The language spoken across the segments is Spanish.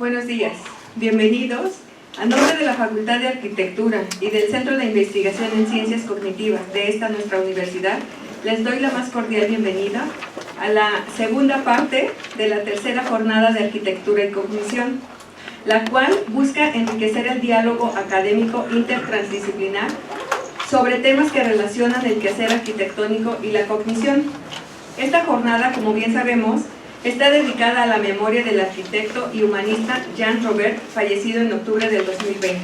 Buenos días, bienvenidos. A nombre de la Facultad de Arquitectura y del Centro de Investigación en Ciencias Cognitivas de esta nuestra universidad, les doy la más cordial bienvenida a la segunda parte de la tercera jornada de Arquitectura y Cognición, la cual busca enriquecer el diálogo académico intertransdisciplinar sobre temas que relacionan el quehacer arquitectónico y la cognición. Esta jornada, como bien sabemos, está dedicada a la memoria del arquitecto y humanista Jean Robert, fallecido en octubre del 2020.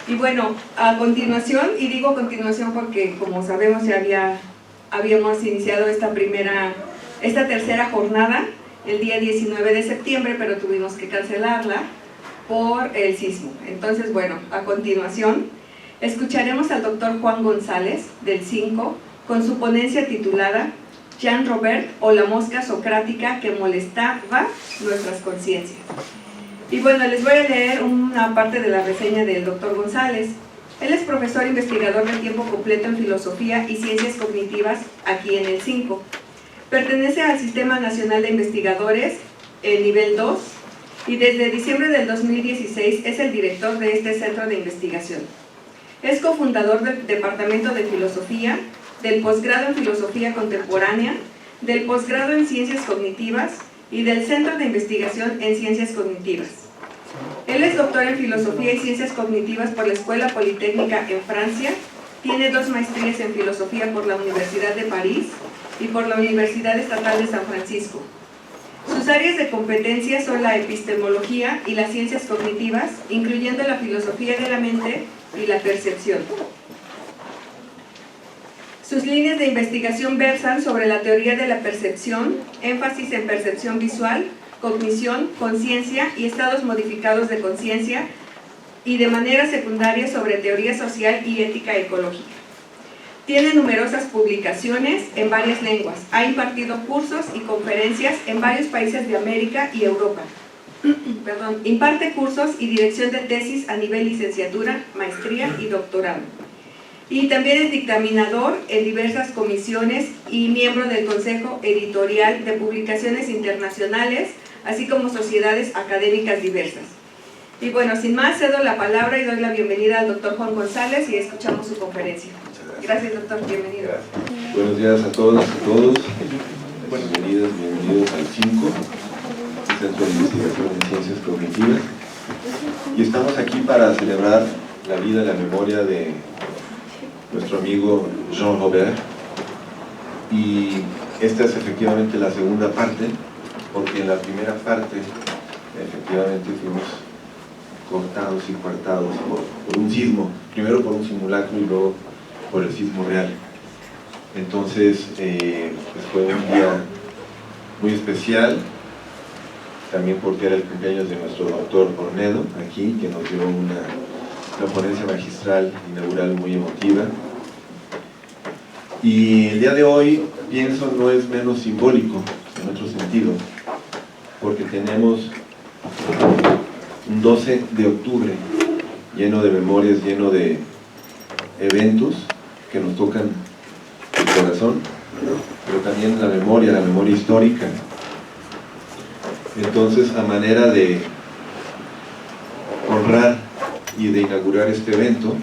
Y bueno, a continuación, y digo continuación porque como sabemos ya habíamos iniciado esta tercera jornada el día 19 de septiembre, pero tuvimos que cancelarla por el sismo. Entonces, bueno, a continuación escucharemos al doctor Juan González, del 5, con su ponencia titulada Jean Robert o la mosca socrática que molestaba nuestras conciencias. Y bueno, les voy a leer una parte de la reseña del doctor González. Él es profesor investigador de tiempo completo en filosofía y ciencias cognitivas aquí en el 5. Pertenece al Sistema Nacional de Investigadores, el nivel 2, y desde diciembre del 2016 es el director de este centro de investigación. Es cofundador del Departamento de Filosofía, del posgrado en Filosofía Contemporánea, del posgrado en Ciencias Cognitivas y del Centro de Investigación en Ciencias Cognitivas. Él es doctor en Filosofía y Ciencias Cognitivas por la Escuela Politécnica en Francia, tiene 2 maestrías en Filosofía por la Universidad de París y por la Universidad Estatal de San Francisco. Sus áreas de competencia son la epistemología y las ciencias cognitivas, incluyendo la filosofía de la mente y la percepción. Sus líneas de investigación versan sobre la teoría de la percepción, énfasis en percepción visual, cognición, conciencia y estados modificados de conciencia, y de manera secundaria sobre teoría social y ética ecológica. Tiene numerosas publicaciones en varias lenguas, ha impartido cursos y conferencias en varios países de América y Europa. Imparte cursos y dirección de tesis a nivel licenciatura, maestría y doctorado. Y también es dictaminador en diversas comisiones y miembro del Consejo Editorial de Publicaciones Internacionales, así como sociedades académicas diversas. Y bueno, sin más, cedo la palabra y doy la bienvenida al doctor Juan González y escuchamos su conferencia. Gracias, doctor. Bienvenido. Gracias. Buenos días a todas y a todos. Bienvenidos al 5, Centro de Investigación en Ciencias Cognitivas. Y estamos aquí para celebrar la vida y la memoria de nuestro amigo Jean Robert, y esta es efectivamente la segunda parte, porque en la primera parte efectivamente fuimos cortados y coartados por un sismo, primero por un simulacro y luego por el sismo real. Entonces pues fue un día muy especial, también porque era el cumpleaños de nuestro doctor Ornedo aquí, que nos dio una ponencia magistral inaugural muy emotiva. Y el día de hoy, pienso, no es menos simbólico en otro sentido, porque tenemos un 12 de octubre lleno de memorias, lleno de eventos que nos tocan el corazón, pero también la memoria histórica. Entonces, a manera de honrar y de inaugurar este evento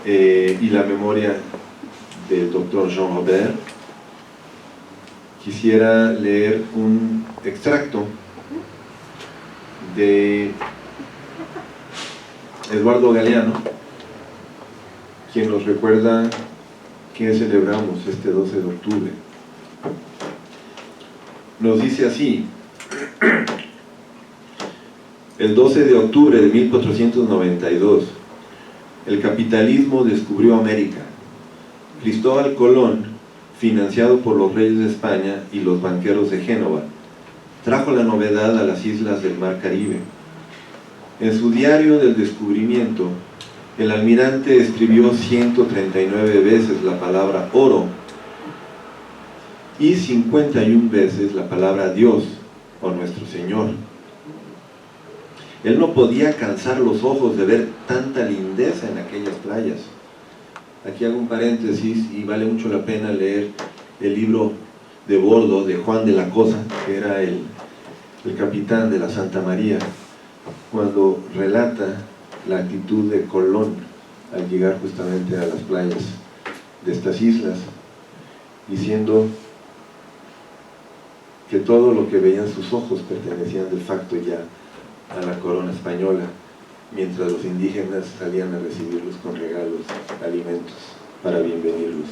y la memoria del doctor Jean Robert, quisiera leer un extracto de Eduardo Galeano, quien nos recuerda que celebramos este 12 de octubre. Nos dice así: el 12 de octubre de 1492, el capitalismo descubrió América. Cristóbal Colón, financiado por los reyes de España y los banqueros de Génova, trajo la novedad a las islas del Mar Caribe. En su diario del descubrimiento, el almirante escribió 139 veces la palabra oro y 51 veces la palabra Dios o Nuestro Señor. Él no podía cansar los ojos de ver tanta lindeza en aquellas playas. Aquí hago un paréntesis y vale mucho la pena leer el libro de bordo de Juan de la Cosa, que era el el capitán de la Santa María, cuando relata la actitud de Colón al llegar justamente a las playas de estas islas, diciendo que todo lo que veían sus ojos pertenecían de facto ya a la corona española, mientras los indígenas salían a recibirlos con regalos, alimentos, para bienvenirlos.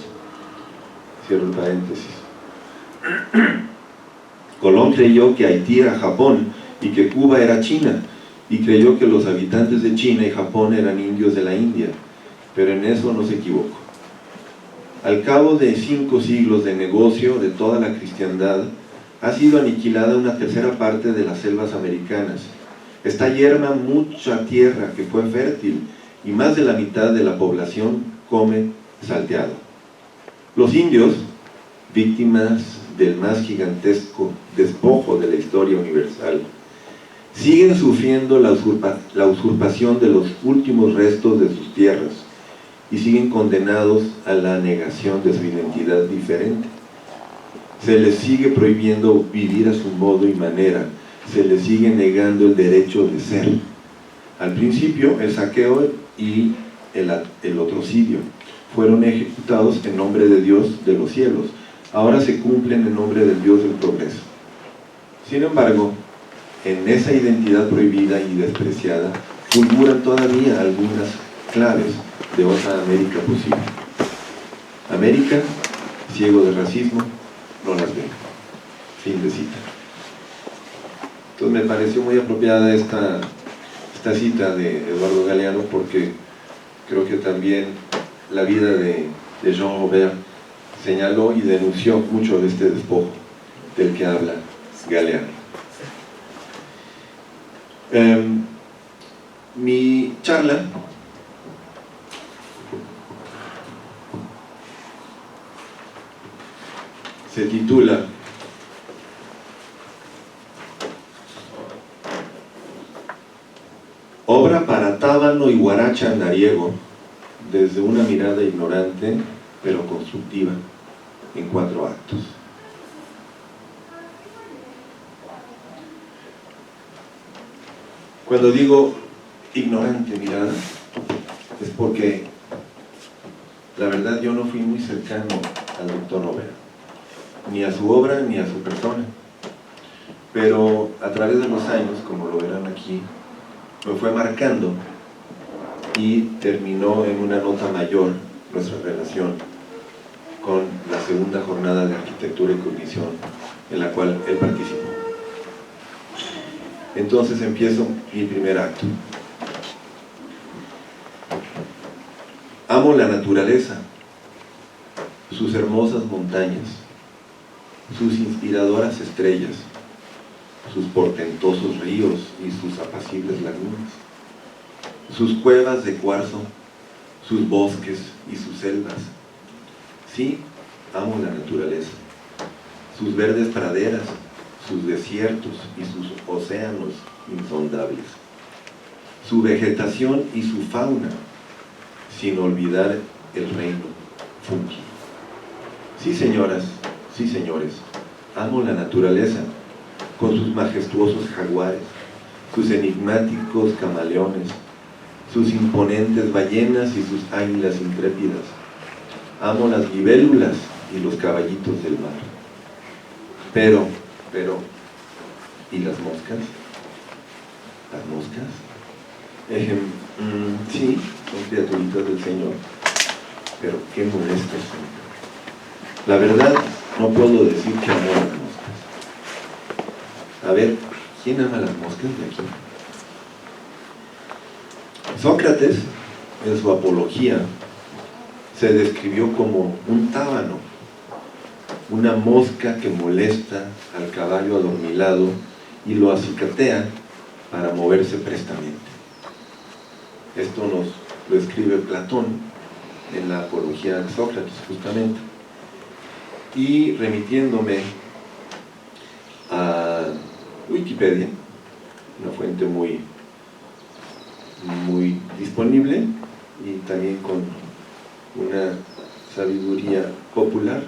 Cierro el paréntesis. Colón creyó que Haití era Japón y que Cuba era China, y creyó que los habitantes de China y Japón eran indios de la India, pero en eso no se equivocó. Al cabo de 5 siglos de negocio de toda la cristiandad, ha sido aniquilada una tercera parte de las selvas americanas. Está yerma mucha tierra que fue fértil, y más de la mitad de la población come salteado. Los indios, víctimas del más gigantesco despojo de la historia universal, siguen sufriendo la usurpación de los últimos restos de sus tierras y siguen condenados a la negación de su identidad diferente. Se les sigue prohibiendo vivir a su modo y manera, se les sigue negando el derecho de ser. Al principio, el saqueo y el latrocidio fueron ejecutados en nombre de Dios de los cielos. Ahora se cumplen en nombre del Dios del progreso. Sin embargo, en esa identidad prohibida y despreciada, fulguran todavía algunas claves de otra América posible. América, ciego de racismo, no las ve. Fin de cita. Entonces me pareció muy apropiada esta cita de Eduardo Galeano, porque creo que también la vida de Jean Robert señaló y denunció mucho de este despojo del que habla Galeano. Mi charla se titula Obra para tábano y guaracha andariego, desde una mirada ignorante pero constructiva, en 4 actos. Cuando digo ignorante mirada, es porque la verdad yo no fui muy cercano al doctor Robert, ni a su obra ni a su persona, pero a través de los años, como lo verán aquí, me fue marcando y terminó en una nota mayor nuestra relación con la segunda jornada de arquitectura y cognición en la cual él participó. Entonces empiezo mi primer acto. Amo la naturaleza, sus hermosas montañas, sus inspiradoras estrellas, sus portentosos ríos y sus apacibles lagunas, sus cuevas de cuarzo, sus bosques y sus selvas. Sí, amo la naturaleza, sus verdes praderas, sus desiertos y sus océanos insondables, su vegetación y su fauna, sin olvidar el reino fungi. Sí, señoras, sí, señores, amo la naturaleza, con sus majestuosos jaguares, sus enigmáticos camaleones, sus imponentes ballenas y sus águilas intrépidas. Amo las libélulas y los caballitos del mar. Pero, ¿y las moscas? ¿Las moscas? Sí, son criaturitas del Señor, pero qué molestas son. La verdad, no puedo decir que amo a las moscas. A ver, ¿quién ama las moscas de aquí? Sócrates, en su Apología, se describió como un tábano, una mosca que molesta al caballo adormilado y lo acicatea para moverse prestamente. Esto nos lo escribe Platón en la Apología de Sócrates, justamente. Y remitiéndome a Wikipedia, una fuente muy disponible y también con una sabiduría popular,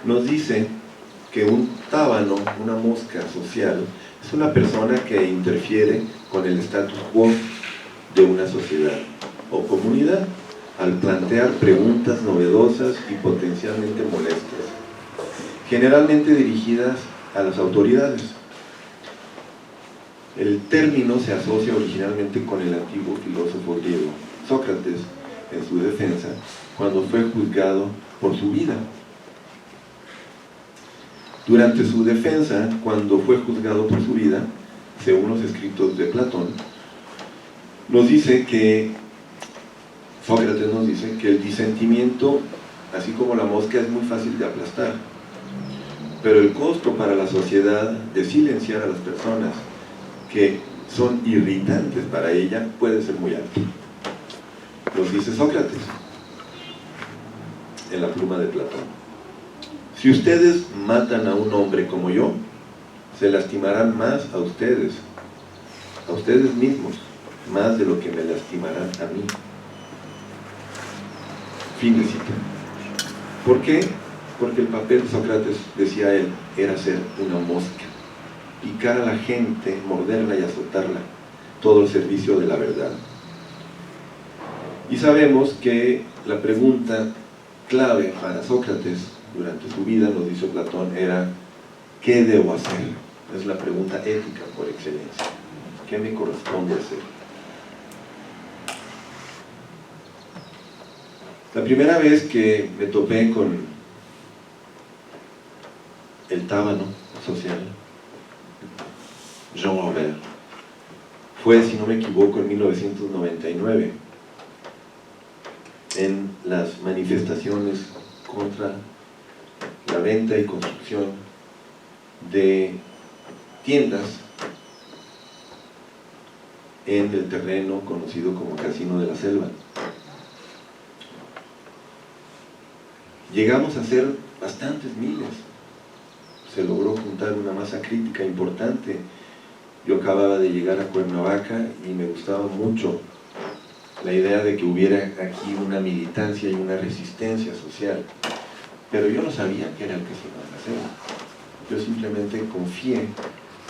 nos dice que un tábano, una mosca social, es una persona que interfiere con el status quo de una sociedad o comunidad al plantear preguntas novedosas y potencialmente molestas, generalmente dirigidas a las autoridades. El término se asocia originalmente con el antiguo filósofo griego Sócrates, en su defensa, cuando fue juzgado por su vida. Durante su defensa, cuando fue juzgado por su vida, según los escritos de Platón, Sócrates nos dice que el disentimiento, así como la mosca, es muy fácil de aplastar, pero el costo para la sociedad de silenciar a las personas que son irritantes para ella puede ser muy alto. Nos dice Sócrates en la pluma de Platón: si ustedes matan a un hombre como yo, se lastimarán más a ustedes mismos, más de lo que me lastimarán a mí. Fin de cita. ¿Por qué? Porque el papel de Sócrates, decía él, era ser una mosca, picar a la gente, morderla y azotarla, todo al servicio de la verdad. Y sabemos que la pregunta clave para Sócrates durante su vida, nos dice Platón, era ¿qué debo hacer? Es la pregunta ética por excelencia. ¿Qué me corresponde hacer? La primera vez que me topé con el tábano social, Jean Robert, fue, si no me equivoco, en 1999, en las manifestaciones contra la venta y construcción de tiendas en el terreno conocido como Casino de la Selva. Llegamos a ser bastantes miles, se logró juntar una masa crítica importante. Yo acababa de llegar a Cuernavaca y me gustaba mucho la idea de que hubiera aquí una militancia y una resistencia social, pero yo no sabía que era el Casino de la Selva. Yo simplemente confié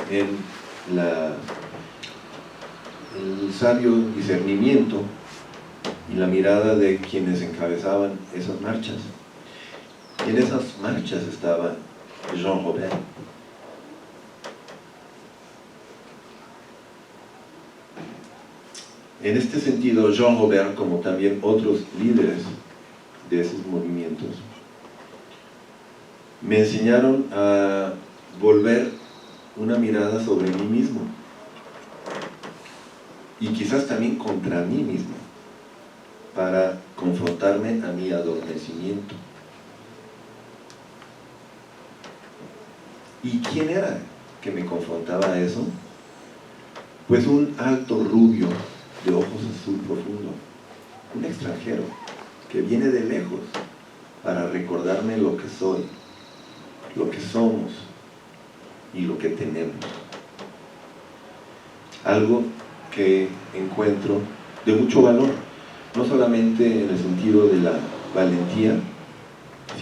en el sabio discernimiento y la mirada de quienes encabezaban esas marchas. Y en esas marchas estaba Jean Robert. En este sentido, Jean Robert, como también otros líderes de esos movimientos, me enseñaron a volver una mirada sobre mí mismo y quizás también contra mí mismo, para confrontarme a mi adormecimiento. ¿Y quién era que me confrontaba a eso? Pues un alto rubio de ojos azul profundo, un extranjero que viene de lejos para recordarme lo que soy, lo que somos y lo que tenemos. Algo que encuentro de mucho valor, no solamente en el sentido de la valentía,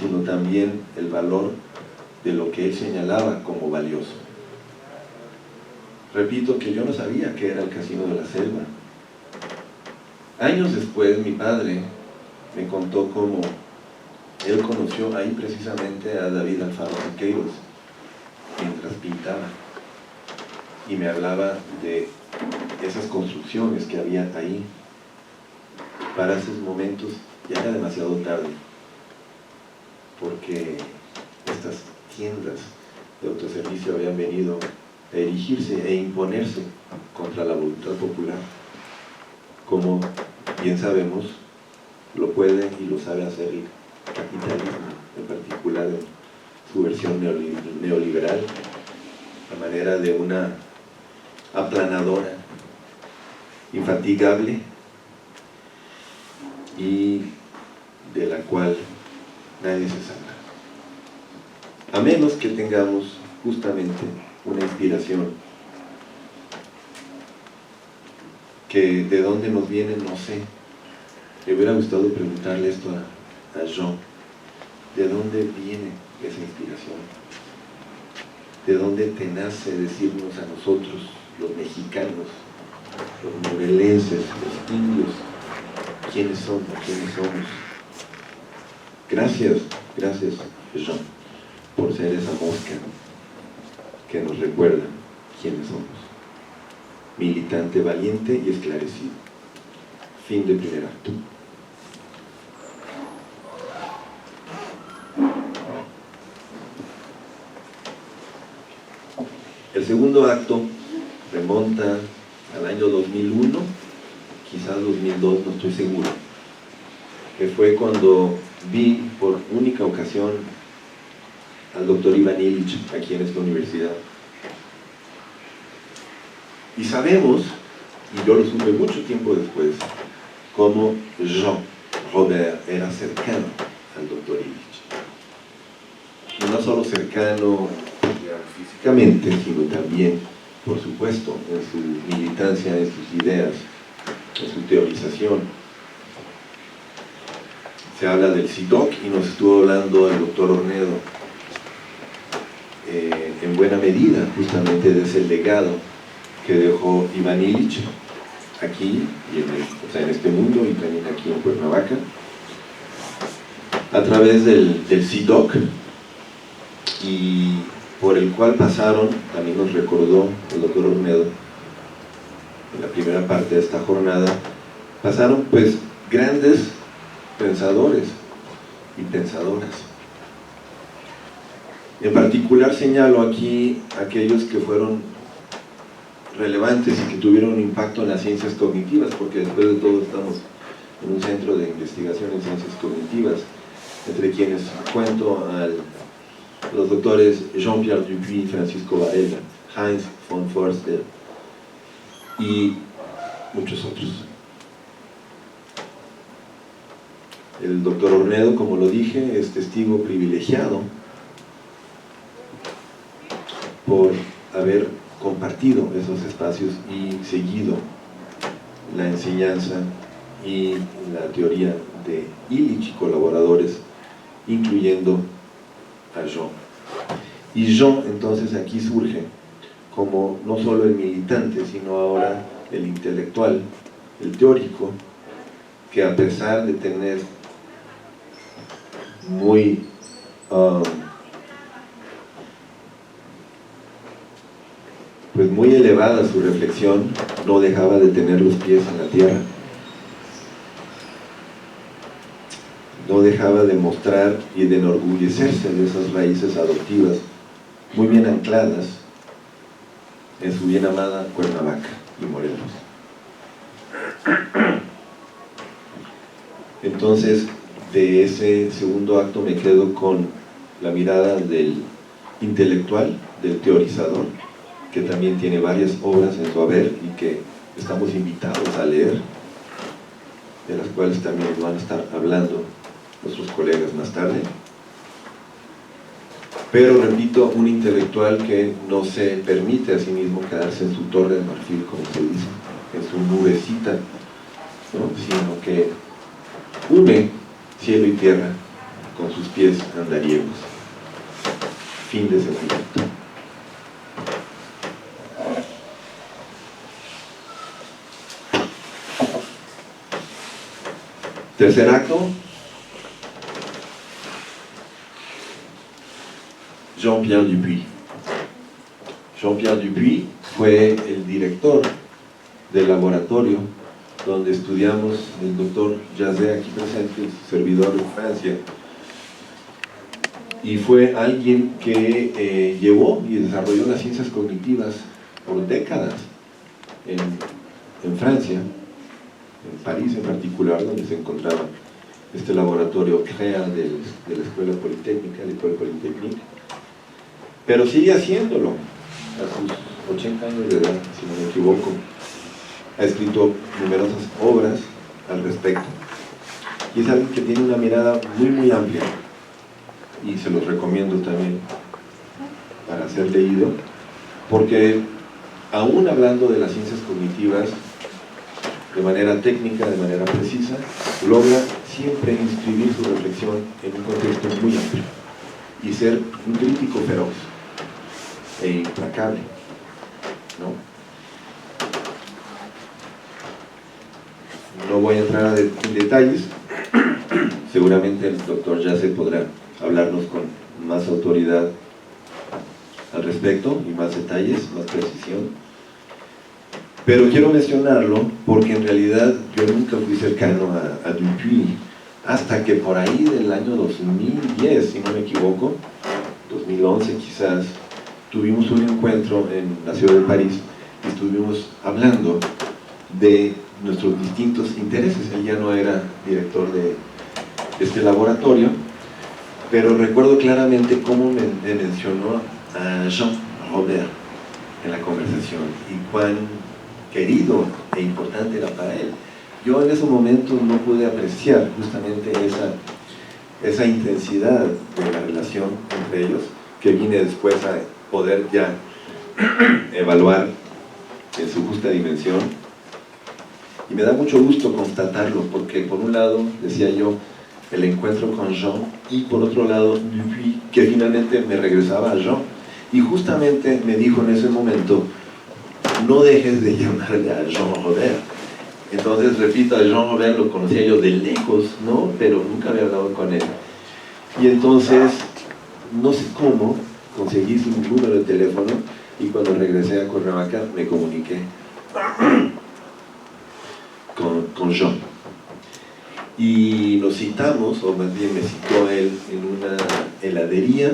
sino también el valor de lo que él señalaba como valioso. Repito que yo no sabía qué era el Casino de la Selva. Años después, mi padre me contó cómo él conoció ahí precisamente a David Alfaro Siqueiros mientras pintaba, y me hablaba de esas construcciones que había ahí. Para esos momentos ya era demasiado tarde, porque estas tiendas de autoservicio habían venido a erigirse e imponerse contra la voluntad popular, como bien sabemos lo puede y lo sabe hacer el capitalismo, en particular en su versión neoliberal, a manera de una aplanadora infatigable y de la cual nadie se salva, a menos que tengamos justamente una inspiración que de dónde nos viene, no sé. Me hubiera gustado preguntarle esto a Jean, ¿de dónde viene esa inspiración? de dónde te nace decirnos a nosotros, los mexicanos, los morelenses, los indios, quiénes somos, quiénes somos. Gracias, gracias, Jean, por ser esa mosca que nos recuerda quiénes somos. Militante valiente y esclarecido. Fin del primer acto. El segundo acto remonta al año 2001, quizás 2002, no estoy seguro, que fue cuando vi por única ocasión al doctor Ivan Illich aquí en esta universidad. Y sabemos, y yo lo supe mucho tiempo después, cómo Jean Robert era cercano al doctor Illich. Y no solo cercano físicamente, sino también, por supuesto, en su militancia, en sus ideas, en su teorización. Se habla del CIDOC y nos estuvo hablando el doctor Ornedo, en buena medida, justamente de ese legado que dejó Ivan Illich aquí, y en este mundo, y también aquí en Cuernavaca, a través del CIDOC, y por el cual pasaron, también nos recordó el doctor Ornedo, en la primera parte de esta jornada, pasaron pues grandes pensadores y pensadoras. En particular señalo aquí aquellos que fueron relevantes y que tuvieron un impacto en las ciencias cognitivas, porque después de todo estamos en un centro de investigación en ciencias cognitivas, entre quienes cuento a los doctores Jean-Pierre Dupuy, Francisco Varela, Heinz von Forster y muchos otros. El doctor Ornedo, como lo dije, es testigo privilegiado por haber compartido esos espacios y seguido la enseñanza y la teoría de Illich y colaboradores, incluyendo a Jean. Y Jean entonces aquí surge como no solo el militante, sino ahora el intelectual, el teórico, que a pesar de tener muy elevada su reflexión, no dejaba de tener los pies en la tierra, no dejaba de mostrar y de enorgullecerse de esas raíces adoptivas muy bien ancladas en su bien amada Cuernavaca y Morelos. Entonces, de ese segundo acto me quedo con la mirada del intelectual, del teorizador, que también tiene varias obras en su haber y que estamos invitados a leer, de las cuales también van a estar hablando nuestros colegas más tarde. Pero repito, un intelectual que no se permite a sí mismo quedarse en su torre de marfil, como se dice, en su nubecita, ¿no? Sino que une cielo y tierra con sus pies andariegos. Fin de ese momento. Tercer acto, Jean-Pierre Dupuy. Jean-Pierre Dupuy fue el director del laboratorio donde estudiamos el doctor Jazet, aquí presente, su servidor en Francia, y fue alguien que llevó y desarrolló las ciencias cognitivas por décadas en Francia, en París en particular, donde se encontraba este laboratorio CREA de la Escuela Politécnica, la École Polytechnique, pero sigue haciéndolo a sus 80 años de edad, si no me equivoco. Ha escrito numerosas obras al respecto y es alguien que tiene una mirada muy amplia y se los recomiendo también para ser leído, porque aún hablando de las ciencias cognitivas de manera técnica, de manera precisa, logra siempre inscribir su reflexión en un contexto muy amplio y ser un crítico feroz e implacable, ¿no? No voy a entrar en detalles, seguramente el doctor Yace podrá hablarnos con más autoridad al respecto y más detalles, más precisión. Pero quiero mencionarlo porque en realidad yo nunca fui cercano a Dupuy hasta que por ahí del año 2010, si no me equivoco, 2011 quizás, tuvimos un encuentro en la ciudad de París y estuvimos hablando de nuestros distintos intereses. Él ya no era director de este laboratorio, pero recuerdo claramente cómo me mencionó a Jean Robert en la conversación y cuán querido e importante era para él. Yo en ese momento no pude apreciar justamente esa intensidad de la relación entre ellos, que vine después a poder ya evaluar en su justa dimensión. Y me da mucho gusto constatarlo, porque por un lado, decía yo, el encuentro con Jean, y por otro lado, Dupuy, que finalmente me regresaba a Jean. Y justamente me dijo en ese momento, no dejes de llamarle a Jean Robert. Entonces, repito, a Jean Robert lo conocía yo de lejos, ¿no? Pero nunca había hablado con él. Y entonces, no sé cómo, conseguí su número de teléfono, y cuando regresé a Cuernavaca me comuniqué con Jean. Y nos citamos, o más bien me citó él en una heladería,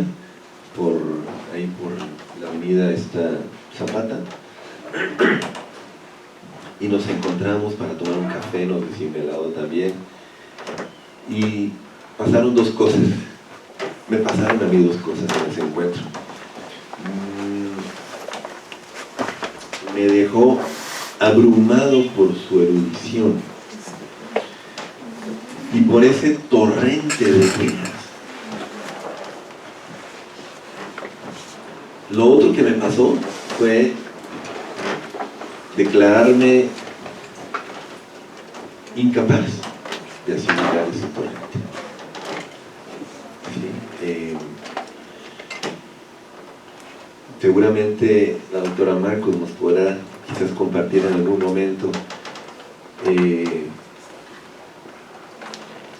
ahí por la avenida Zapata, y nos encontramos para tomar un café, nos decimos helado también, y pasaron dos cosas, me pasaron a mí dos cosas en ese encuentro. Me dejó abrumado por su erudición y por ese torrente de quejas. Lo otro que me pasó fue declararme incapaz de asimilar ese torrente. ¿Sí? Seguramente la doctora Marcos nos podrá quizás compartir en algún momento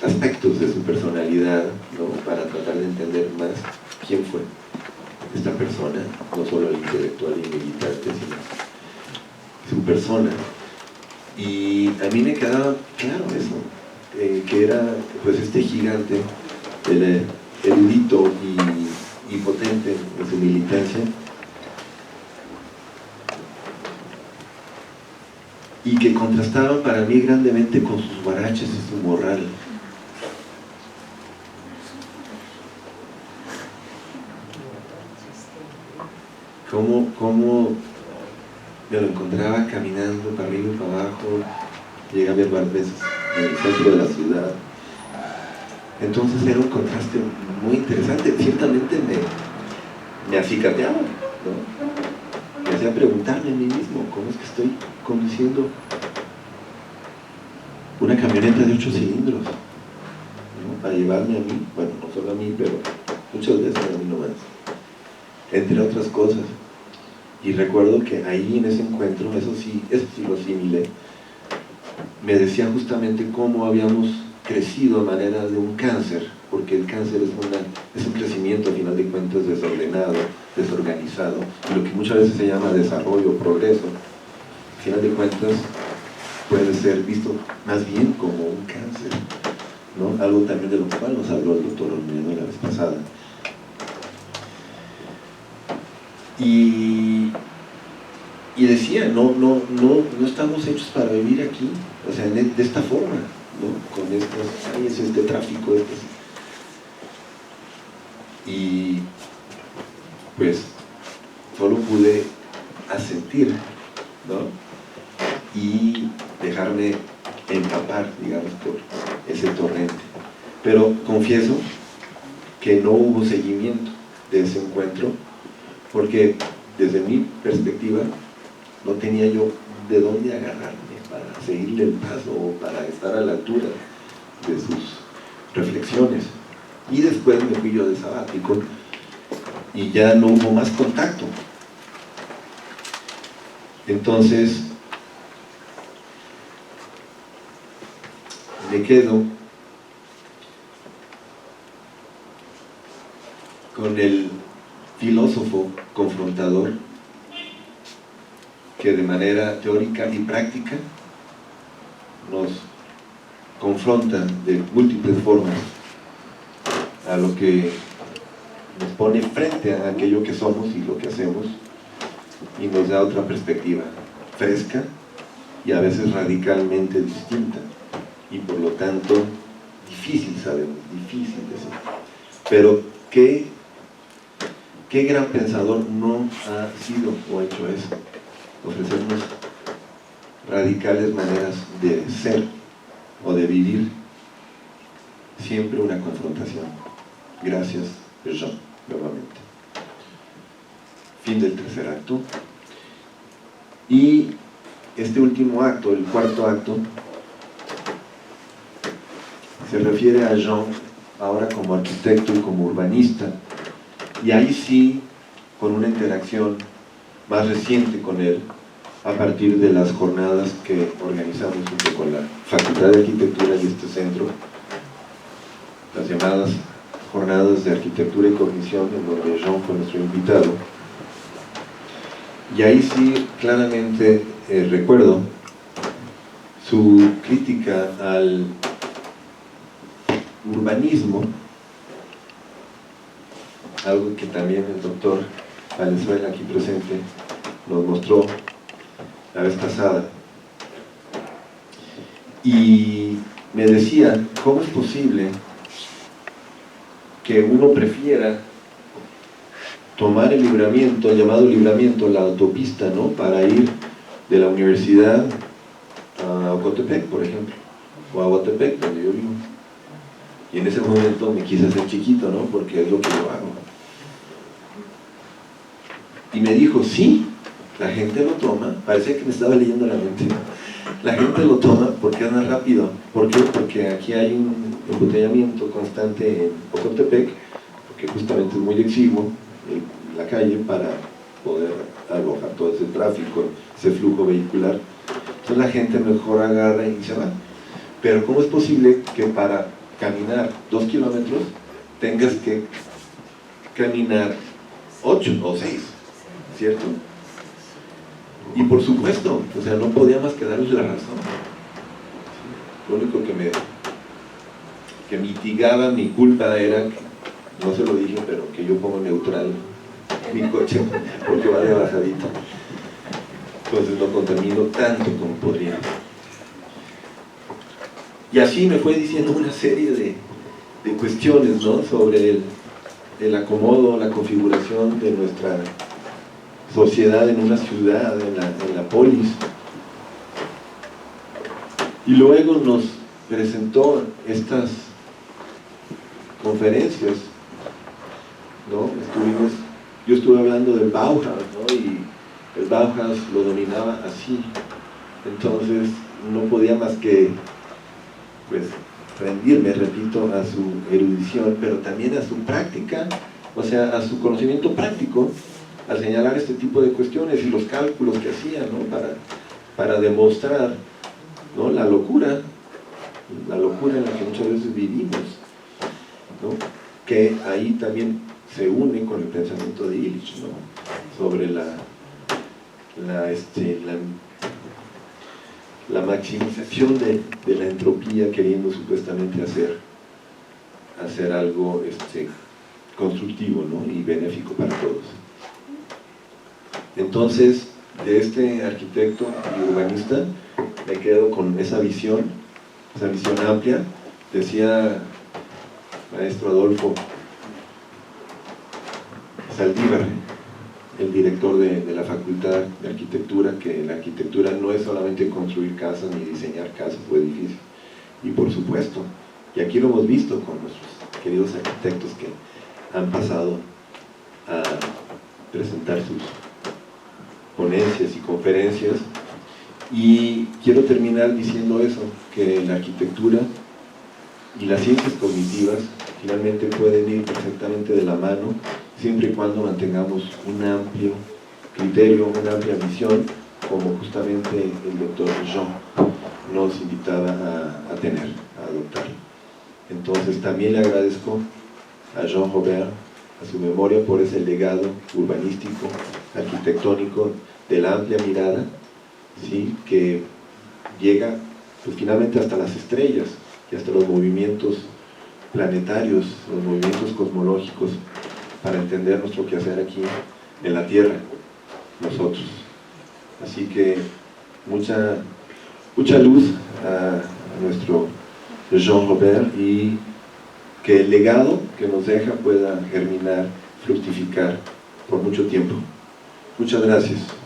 aspectos de su personalidad, ¿no? Para tratar de entender más quién fue esta persona, no solo el intelectual y militante, sino su persona. Y a mí me quedaba claro eso, que era pues este gigante, el erudito y potente en su militancia, y que contrastaban para mí grandemente con sus guaraches y su morral. Cómo me lo encontraba caminando para arriba y para abajo, llegué a ver varias veces en el centro de la ciudad. Entonces era un contraste muy interesante, ciertamente me acicateaba, ¿no? Me hacía preguntarme a mí mismo, ¿cómo es que estoy conduciendo una camioneta de 8 cilindros, ¿no? Para llevarme a mí, bueno, no solo a mí, pero muchas veces a mí nomás, entre otras cosas. Y recuerdo que ahí en ese encuentro, eso sí lo asimilé, me decía justamente cómo habíamos crecido a manera de un cáncer, porque el cáncer es un crecimiento a final de cuentas desordenado, desorganizado, y lo que muchas veces se llama desarrollo o progreso, a final de cuentas puede ser visto más bien como un cáncer, ¿no? Algo también de lo cual nos habló el doctor Olmedo la vez pasada. Y decía, no estamos hechos para vivir aquí, o sea, de esta forma, ¿no? Con estas calles, este tráfico, y pues solo pude asentir, ¿no? Y dejarme empapar, digamos, por ese torrente. Pero confieso que no hubo seguimiento de ese encuentro, porque desde mi perspectiva no tenía yo de dónde agarrarme para seguirle el paso o para estar a la altura de sus reflexiones. Y después me fui yo de sabático y ya no hubo más contacto, Entonces, me quedo con el filósofo confrontador que de manera teórica y práctica nos confronta de múltiples formas a lo que nos pone frente a aquello que somos y lo que hacemos, y nos da otra perspectiva fresca y a veces radicalmente distinta, y por lo tanto difícil, sabemos, difícil decir. Pero ¿qué gran pensador no ha sido o ha hecho eso? Ofrecernos radicales maneras de ser o de vivir siempre una confrontación. Gracias, Jean, nuevamente. Fin del tercer acto. Y este último acto, el cuarto acto, se refiere a Jean ahora como arquitecto y como urbanista, y ahí sí con una interacción más reciente con él, a partir de las jornadas que organizamos junto con la Facultad de Arquitectura y este centro, las llamadas jornadas de arquitectura y cognición, en donde Jean fue nuestro invitado. Y ahí sí claramente recuerdo su crítica al urbanismo, algo que también el doctor Valenzuela, aquí presente, nos mostró la vez pasada, y me decía, ¿cómo es posible que uno prefiera tomar el libramiento, el llamado libramiento, la autopista, ¿no?, para ir de la universidad a Ocotepec, por ejemplo, o a Huatepec, donde yo vivo? Y en ese momento me quise hacer chiquito, ¿no?, porque es lo que yo hago. Y me dijo, sí, la gente lo toma, parecía que me estaba leyendo la mente, la gente lo toma porque es más rápido. ¿Por qué? Porque aquí hay un embotellamiento constante en Ocotepec, porque justamente es muy exiguo la calle para poder alojar todo ese tráfico, ese flujo vehicular. Entonces la gente mejor agarra y se va. Pero ¿cómo es posible que para caminar 2 kilómetros tengas que caminar 8 o 6, ¿cierto? Y por supuesto, o sea, no podía más que darles la razón. Lo único que mitigaba mi culpa era, no se lo dije, pero que yo pongo neutral mi coche porque va de bajadita. Entonces no contamino tanto como podría. Y así me fue diciendo una serie de cuestiones, ¿no?, sobre el acomodo, la configuración de nuestra sociedad en una ciudad, en la polis. Y luego nos presentó estas conferencias, ¿no? Yo estuve hablando del Bauhaus, ¿no?, y el Bauhaus lo dominaba así. Entonces no podía más que, pues, rendirme, repito, a su erudición, pero también a su práctica, o sea, a su conocimiento práctico, al señalar este tipo de cuestiones y los cálculos que hacía, ¿no?, para demostrar, ¿no?, la locura en la que muchas veces vivimos, ¿no?, que ahí también se une con el pensamiento de Illich, ¿no?, sobre la maximización de la entropía, queriendo supuestamente hacer algo constructivo, ¿no?, y benéfico para todos. Entonces, de este arquitecto y urbanista me quedo con esa visión amplia. Decía maestro Adolfo Saldívar, el director de la Facultad de Arquitectura, que la arquitectura no es solamente construir casas ni diseñar casas o edificios. Y por supuesto, y aquí lo hemos visto con nuestros queridos arquitectos que han pasado a presentar sus ponencias y conferencias, y quiero terminar diciendo eso, que la arquitectura y las ciencias cognitivas finalmente pueden ir perfectamente de la mano, siempre y cuando mantengamos un amplio criterio, una amplia visión, como justamente el doctor Jean nos invitaba a tener, a adoptar. Entonces también le agradezco a Jean Robert, a su memoria, por ese legado urbanístico, arquitectónico, de la amplia mirada, ¿sí?, que llega pues, finalmente hasta las estrellas y hasta los movimientos planetarios, los movimientos cosmológicos, para entender nuestro quehacer aquí en la Tierra, nosotros. Así que mucha luz a nuestro Jean Robert, y que el legado que nos deja pueda germinar, fructificar por mucho tiempo. Muchas gracias.